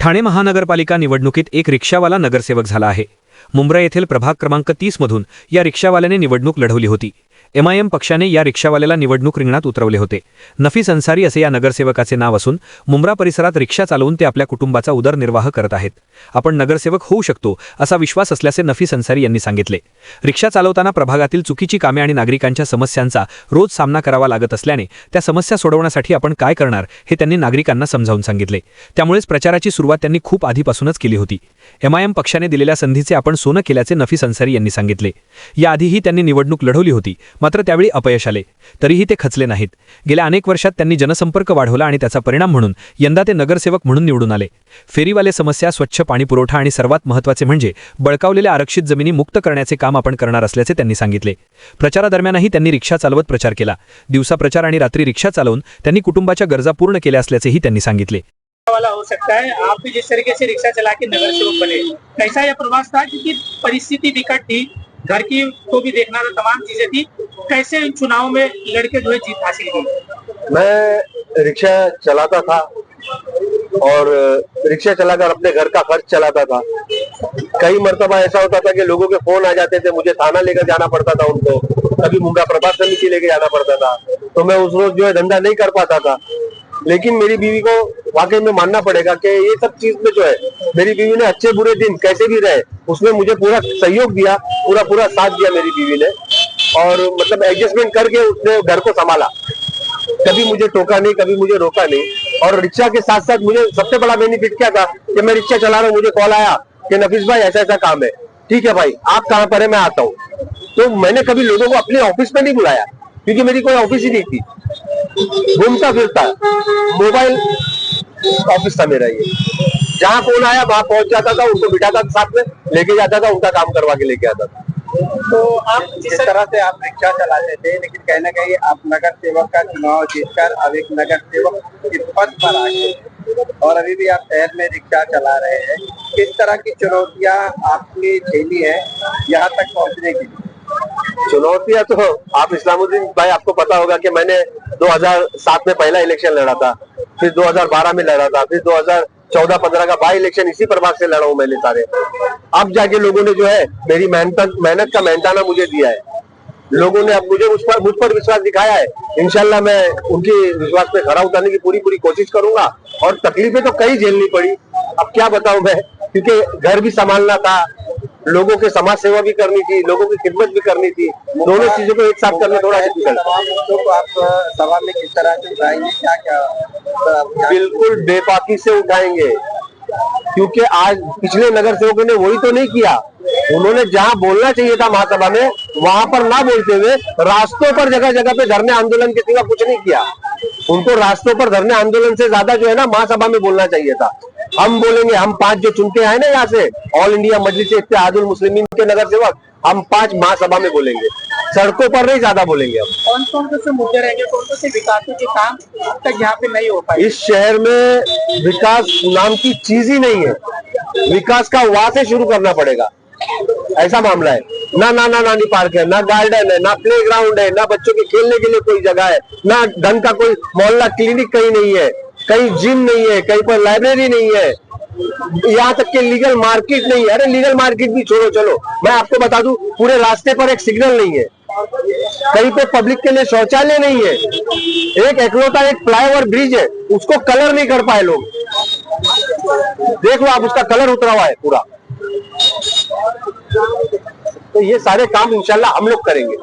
ठाणे महानगरपालिका निवडणुकीत एक रिक्षावाला नगरसेवक झाला आहे। मुंब्रा येथील प्रभाग क्रमांक 30 मधून या रिक्षावाल्याने निवडणूक लढवली होती। एमआयएम पक्षाने या रिक्षावाल्याला निवडणूक रिंगणात उतरवले होते। नफीस अन्सारी असे या नगरसेवकाचे नाव असून मुंब्रा परिसरात रिक्षा चालवून ते आपल्या कुटुंबाचा उदरनिर्वाह करत आहेत। आपण नगरसेवक होऊ शकतो असा विश्वास असल्याचे नफीस अन्सारी यांनी सांगितले। रिक्षा चालवताना प्रभागातील चुकीची कामे आणि नागरिकांच्या समस्यांचा रोज सामना करावा लागत असल्याने त्या समस्या सोडवण्यासाठी आपण काय करणार हे त्यांनी नागरिकांना समजावून सांगितले। त्यामुळेच प्रचाराची सुरुवात त्यांनी खूप आधीपासूनच केली होती। एमआयएम पक्षाने दिलेल्या संधीचे आपण सोनं केल्याचे नफीस अन्सारी यांनी सांगितले। याआधीही त्यांनी निवडणूक लढवली होती, मात्र त्यावेळी अपयश आले, तरीही ते खचले नाहीत। गेल्या अनेक वर्षात त्यांनी जनसंपर्क वाढवला आणि त्याचा परिणाम म्हणून यंदा ते नगरसेवक म्हणून निवडून आले। फेरीवाले समस्या, स्वच्छ पाणी पुरवठा आणि सर्वात महत्त्वाचे म्हणजे बळकावलेल्या आरक्षित जमिनी मुक्त करण्याचे काम आपण करणार असल्याचे त्यांनी सांगितले। प्रचारादरम्यानही त्यांनी रिक्षा चालवत प्रचार केला। दिवसा प्रचार आणि रात्री रिक्षा चालवून त्यांनी कुटुंबाच्या गरजा पूर्ण केल्या असल्याचेही त्यांनी सांगितले। वाला हो सकता है, आप भी जिस तरीके से रिक्शा चला के नगर सेवक बने, कैसा यह प्रवास था? क्योंकि परिस्थिति विकट थी, घर की को भी देखना था, तमाम चीजें थी। कैसे इन चुनाव में लड़के जो है जीत हासिल की? मैं रिक्शा चलाता था और रिक्शा चलाकर अपने घर का खर्च चलाता था। कई मर्तबा ऐसा होता था कि लोगों के फोन आ जाते थे, मुझे थाना लेकर जाना पड़ता था उनको, कभी मुंब्रा प्रभाग समिति लेके जाना पड़ता था, तो मैं उस रोज जो है धंधा नहीं कर पाता था। लेकिन मेरी बीवी को वाकई में मानना पड़ेगा कि ये सब चीज में जो है मेरी बीवी ने अच्छे बुरे दिन कैसे भी रहे उसमें मुझे पूरा सहयोग दिया, पूरा साथ दिया मेरी बीवी ने, और मतलब एडजस्टमेंट करके उसने घर को संभाला। कभी मुझे टोका नहीं, कभी मुझे रोका नहीं। और रिक्शा के साथ साथ मुझे सबसे बड़ा बेनिफिट क्या था कि मैं रिक्शा चला रहा हूँ, मुझे कॉल आया कि नफीस भाई ऐसा ऐसा काम है, ठीक है भाई आप कहाँ पर है, मैं आता हूँ। तो मैंने कभी लोगों को अपने ऑफिस में नहीं बुलाया, क्योंकि मेरी कोई ऑफिस ही नहीं थी। घूमता फिरता मोबाइल ऑफिस था मेरा, ये जहाँ फोन आया वहां पहुंच जाता था, उनको बिठाता था, साथ में लेके जाता था, उनका काम करवा के लेके आता था। तो आप जिस तरह से आप रिक्शा चलाते थे, लेकिन कहीं ना कहीं आप नगर सेवक का चुनाव जीतकर अब एक नगर सेवक के पद पर आ गए और अभी भी आप शहर में रिक्शा चला रहे हैं। किस तरह की चुनौतियां आपने झेली है यहाँ तक पहुँचने की? चुनौतियां तो आप इस्लामुद्दीन भाई, आपको पता होगा कि मैंने 2007 में पहला इलेक्शन लड़ा था, फिर 2012 में लड़ा था, फिर 2014-15 का बाई इलेक्शन इसी प्रभाग से लड़ा हूं मैंने सारे। अब जाके लोगों ने जो है मेरी मेहनत का मेहनताना मुझे दिया है। लोगों ने अब मुझ पर विश्वास दिखाया है। इंशाल्लाह मैं उनके विश्वास पे खरा उतरने की पूरी कोशिश करूंगा। और तकलीफें तो कई झेलनी पड़ी, अब क्या बताऊं मैं, क्योंकि घर भी संभालना था, लोगों के समाज सेवा भी करनी थी, लोगों की खिदमत भी करनी थी, दोनों चीजों को एक साथ करना थोड़ा डिफिकल्ट। तो आप सभा में किस तरह से उठाएंगे, क्या क्या? बिल्कुल बेबाकी से उठाएंगे, क्योंकि आज पिछले नगर सेवकों ने वही तो नहीं किया। उन्होंने जहां बोलना चाहिए था महासभा में, वहां पर ना बोलते हुए रास्तों पर जगह जगह पे धरने आंदोलन के सिवा कुछ नहीं किया। उनको रास्तों पर धरने आंदोलन से ज्यादा जो है ना महासभा में बोलना चाहिए था। हम बोलेंगे, हम 5 जो चुन के आए ना यहाँ से, ऑल इंडिया मजलिस इत्तेहादुल मुस्लिमीन के नगर सेवक, हम 5 महासभा में बोलेंगे, सड़कों पर नहीं ज्यादा बोलेंगे। हम कौन से मुद्दे रहेंगे, कौन से विकास के काम अब तक यहाँ पे नहीं हो पाए? इस शहर में विकास नाम की चीज ही नहीं है। विकास का वहां से शुरू करना पड़ेगा, ऐसा मामला है। ना नानी पार्क है, ना गार्डन है, ना प्ले ग्राउंड है, ना बच्चों के खेलने के लिए कोई जगह है, ना ढंग का कोई मोहल्ला क्लिनिक कहीं नहीं है, कहीं जिम नहीं है, कहीं पर लाइब्रेरी नहीं है, यहाँ तक के लीगल मार्केट नहीं है। अरे लीगल मार्केट भी छोड़ो, चलो मैं आपको बता दूं, पूरे रास्ते पर एक सिग्नल नहीं है, कहीं पे पब्लिक के लिए शौचालय नहीं है, एक एकलौता एक फ्लाईओवर ब्रिज है, उसको कलर नहीं कर पाए लोग। देख लो आप, उसका कलर उतरा हुआ है पूरा। तो ये सारे काम इंशाल्लाह हम लोग करेंगे।